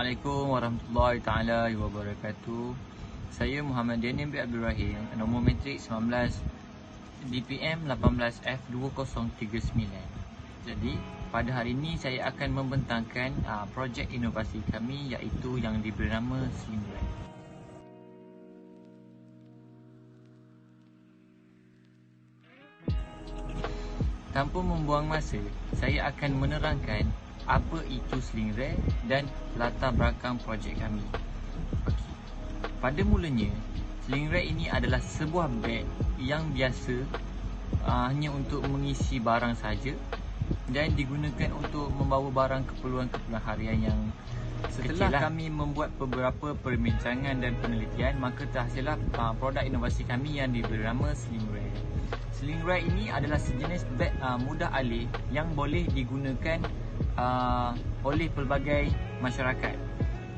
Assalamualaikum warahmatullahi taala wabarakatuh. Saya Muhammad Denim bin Abdul Rahim, nombor matrik 19 DPM 18F2039. Jadi pada hari ini saya akan membentangkan projek inovasi kami, iaitu yang diberi nama Sling-Ray. Tanpa membuang masa, saya akan menerangkan apa itu Sling-Ray dan latar belakang projek kami. Okey. Pada mulanya, Sling-Ray ini adalah sebuah beg yang biasa hanya untuk mengisi barang saja dan digunakan untuk membawa barang keperluan-keperluan harian yang setelah kami membuat beberapa perbincangan dan penelitian, maka terhasillah produk inovasi kami yang diberi nama Sling-Ray. Sling-Ray ini adalah sejenis beg mudah alih yang boleh digunakan oleh pelbagai masyarakat.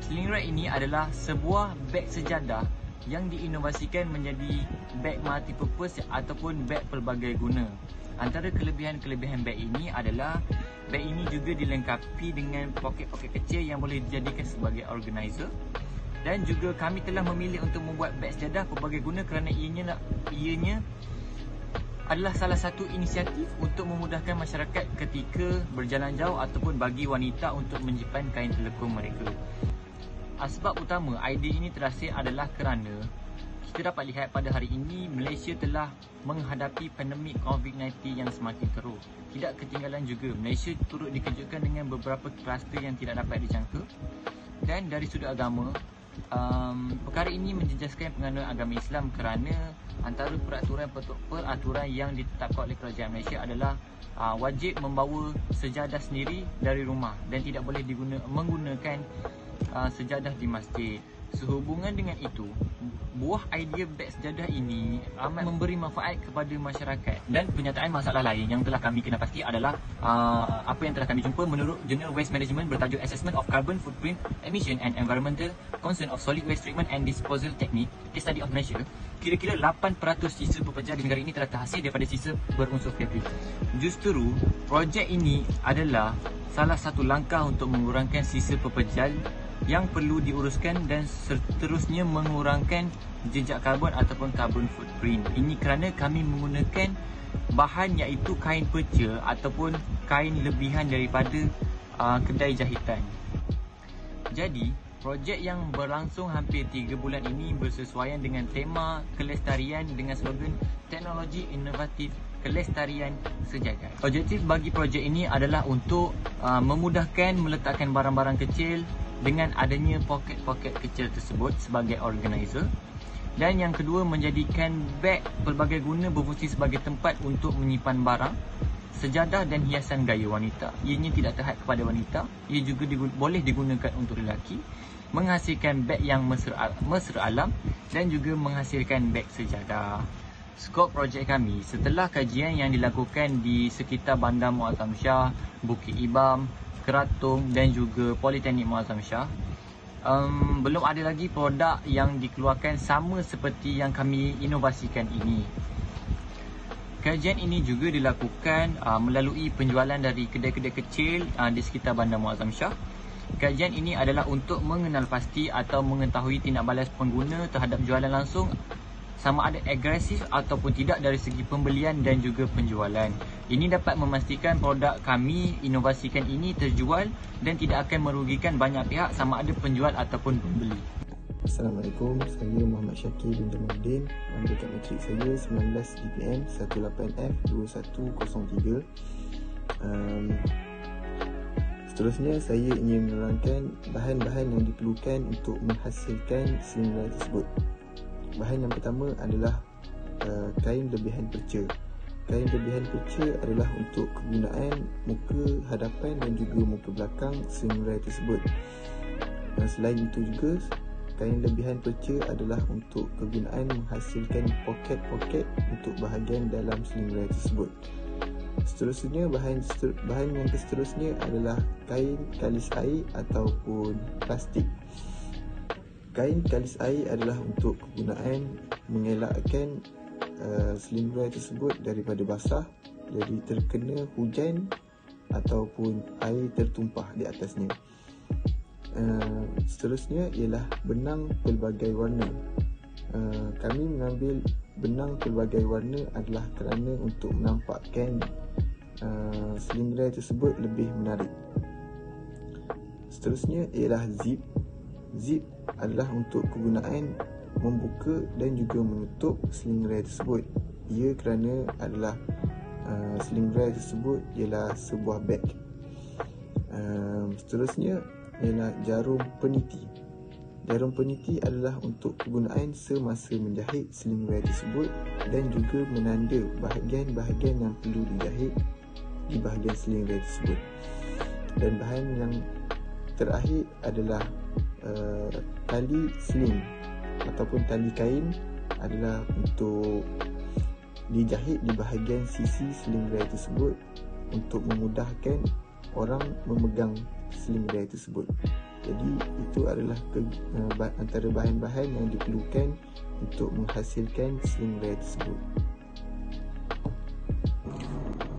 Sling-Ray ini adalah sebuah beg sejadah yang diinovasikan menjadi beg multipurpose ataupun beg pelbagai guna. Antara kelebihan-kelebihan beg ini adalah beg ini juga dilengkapi dengan poket-poket kecil yang boleh dijadikan sebagai organizer. Dan juga kami telah memilih untuk membuat beg sejadah pelbagai guna kerana ianya adalah salah satu inisiatif untuk memudahkan masyarakat ketika berjalan jauh ataupun bagi wanita untuk menyimpan kain telekung mereka. Sebab utama idea ini terhasil adalah kerana kita dapat lihat pada hari ini Malaysia telah menghadapi pandemik COVID-19 yang semakin teruk. Tidak ketinggalan juga, Malaysia turut dikejutkan dengan beberapa kluster yang tidak dapat dijangka. Dan dari sudut agama, perkara ini menjejaskan penganut agama Islam kerana antara peraturan yang ditetapkan oleh kerajaan Malaysia adalah wajib membawa sejadah sendiri dari rumah dan tidak boleh menggunakan sejadah di masjid. Sehubungan dengan itu, buah idea beg sejadah ini amat memberi manfaat kepada masyarakat. Dan penyataan masalah lain yang telah kami kena pasti adalah apa yang telah kami jumpa menurut Journal Waste Management bertajuk Assessment of Carbon Footprint, Emission and Environmental Concern of Solid Waste Treatment and Disposal Technique, Case Study of Malaysia. Kira-kira 8% sisa pepejal di negara ini telah terhasil daripada sisa berunsur kreatif. Justru, projek ini adalah salah satu langkah untuk mengurangkan sisa pepejal yang perlu diuruskan dan seterusnya mengurangkan jejak karbon ataupun carbon footprint. Ini kerana kami menggunakan bahan iaitu kain perca ataupun kain lebihan daripada kedai jahitan. Jadi, projek yang berlangsung hampir 3 bulan ini bersesuaian dengan tema kelestarian dengan slogan teknologi inovatif kelestarian sejagat. Objektif bagi projek ini adalah untuk memudahkan meletakkan barang-barang kecil dengan adanya poket-poket kecil tersebut sebagai organizer. Dan yang kedua, menjadikan beg pelbagai guna berfungsi sebagai tempat untuk menyimpan barang, sejadah dan hiasan gaya wanita. Ianya tidak terhad kepada wanita, ia juga boleh digunakan untuk lelaki, menghasilkan beg yang mesra alam dan juga menghasilkan beg sejadah. Skop projek kami setelah kajian yang dilakukan di sekitar Bandar Muazzam Shah, Bukit Ibam, Keratung dan juga Politeknik Muazzam Shah, belum ada lagi produk yang dikeluarkan sama seperti yang kami inovasikan ini. Kajian ini juga dilakukan melalui penjualan dari kedai-kedai kecil di sekitar Bandar Muazzam Shah. Kajian ini adalah untuk mengenal pasti atau mengetahui tindak balas pengguna terhadap jualan langsung, sama ada agresif ataupun tidak dari segi pembelian dan juga penjualan. Ini dapat memastikan produk kami inovasikan ini terjual dan tidak akan merugikan banyak pihak, sama ada penjual ataupun pembeli. Assalamualaikum, saya Muhammad Syakir bin Jamaluddin. Dekat matrik saya 19 DPM 18F2103. Seterusnya saya ingin menerangkan bahan-bahan yang diperlukan untuk menghasilkan Sling-Ray tersebut. Bahan yang pertama adalah kain lebihan perca. Kain lebihan perca adalah untuk kegunaan muka hadapan dan juga muka belakang Sling-Ray tersebut. Dan selain itu juga, kain lebihan perca adalah untuk kegunaan menghasilkan poket-poket untuk bahagian dalam Sling-Ray tersebut. Seterusnya, bahan yang seterusnya adalah kain kalis air ataupun plastik. Kain kalis air adalah untuk kegunaan mengelakkan Sling-Ray tersebut daripada basah, jadi terkena hujan ataupun air tertumpah di atasnya. Seterusnya ialah benang pelbagai warna. Kami mengambil benang pelbagai warna adalah kerana untuk menampakkan sling ray tersebut lebih menarik. Seterusnya ialah zip. Zip adalah untuk kegunaan membuka dan juga menutup sling ray tersebut. Ia kerana adalah sling ray tersebut ialah sebuah beg. Seterusnya ialah jarum peniti. Jarum peniti adalah untuk kegunaan semasa menjahit sling ray tersebut dan juga menanda bahagian-bahagian yang perlu dijahit di bahagian sling ray tersebut. Dan bahan yang terakhir adalah tali sling ataupun tali kain adalah untuk dijahit di bahagian sisi sling ray tersebut untuk memudahkan orang memegang sling ray tersebut. Jadi itu adalah antara bahan-bahan yang diperlukan untuk menghasilkan sling ray tersebut.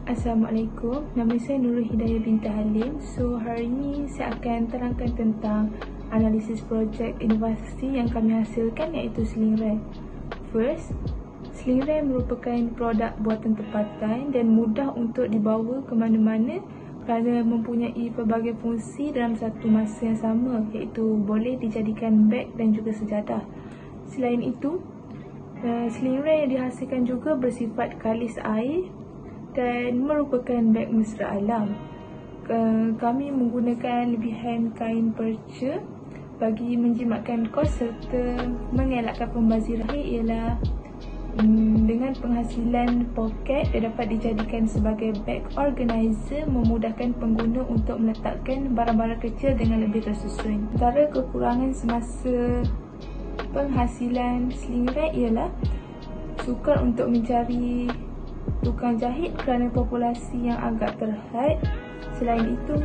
Assalamualaikum, nama saya Nurul Hidayah binti Halim. So hari ini saya akan terangkan tentang analisis projek inovasi yang kami hasilkan, iaitu sling ray. First, sling ray merupakan produk buatan tempatan dan mudah untuk dibawa ke mana-mana kerana mempunyai pelbagai fungsi dalam satu masa yang sama, iaitu boleh dijadikan beg dan juga sejadah. Selain itu, sling ray yang dihasilkan juga bersifat kalis air dan merupakan beg mesra alam. Kami menggunakan lebihan kain perca bagi menjimatkan kos serta mengelakkan pembazir air ialah dengan penghasilan poket yang dapat dijadikan sebagai bag organizer, memudahkan pengguna untuk meletakkan barang-barang kecil dengan lebih tersusun. Antara kekurangan semasa penghasilan sling ray ialah sukar untuk mencari tukang jahit kerana populasi yang agak terhad. Selain itu,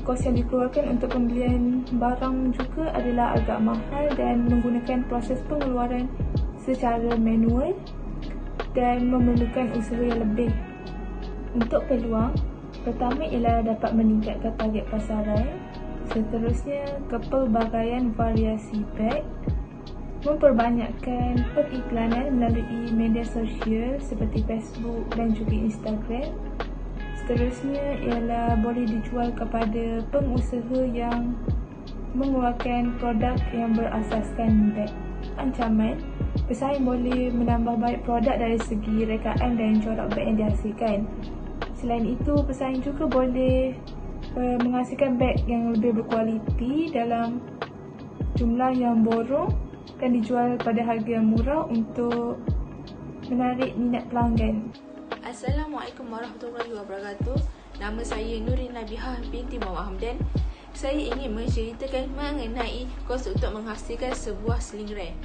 kos yang dikeluarkan untuk pembelian barang juga adalah agak mahal dan menggunakan proses pengeluaran secara manual dan memerlukan usaha yang lebih. Untuk peluang, pertama ialah dapat meningkatkan target pasaran. Seterusnya, kepelbagaian variasi beg, memperbanyakkan periklanan melalui media sosial seperti Facebook dan juga Instagram. Seterusnya ialah boleh dijual kepada pengusaha yang mengeluarkan produk yang berasaskan beg. Ancaman, pesaing boleh menambah baik produk dari segi rekaan dan corak beg yang dihasilkan. Selain itu, pesaing juga boleh menghasilkan beg yang lebih berkualiti dalam jumlah yang borong dan dijual pada harga yang murah untuk menarik minat pelanggan. Assalamualaikum warahmatullahi wabarakatuh. Nama saya Nurin Nabihah binti Muhammad Hamdan. Saya ingin menceritakan mengenai kos untuk menghasilkan sebuah sling ray.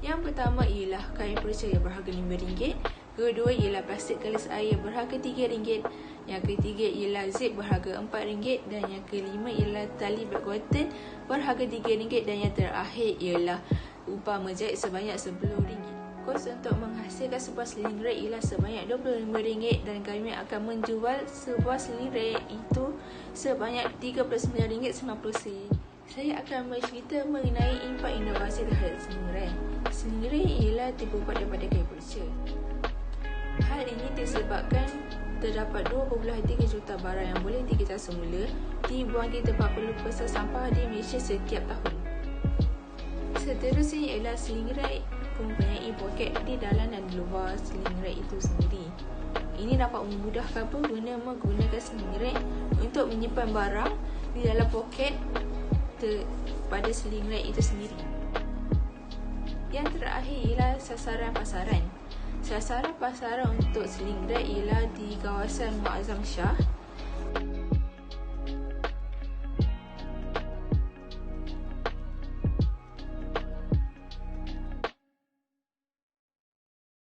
Yang pertama ialah kain perca yang berharga RM5. Kedua ialah plastik kalis air berharga RM3. Yang ketiga ialah zip berharga RM4. Dan yang kelima ialah tali black cotton berharga RM3. Dan yang terakhir ialah upah menjahit sebanyak RM10. Kos untuk menghasilkan sebuah sling ray ialah sebanyak RM25 dan kami akan menjual sebuah sling ray itu sebanyak RM39.90. Saya akan bercerita mengenai impak inovasi terhadap sling ray. Sling ray ialah terbuat daripada kain perca. Hal ini disebabkan terdapat 2.3 juta barang yang boleh dikejar semula dibuang di tempat pelepasan sampah di Malaysia setiap tahun. Seterusnya ialah sling ray mempunyai poket di dalam dan di luar sling ray itu sendiri. Ini dapat memudahkan pengguna menggunakan sling ray untuk menyimpan barang di dalam poket pada sling ray itu sendiri. Yang terakhir ialah sasaran pasaran. Sasaran pasaran untuk sling ray ialah di kawasan Muazzam Shah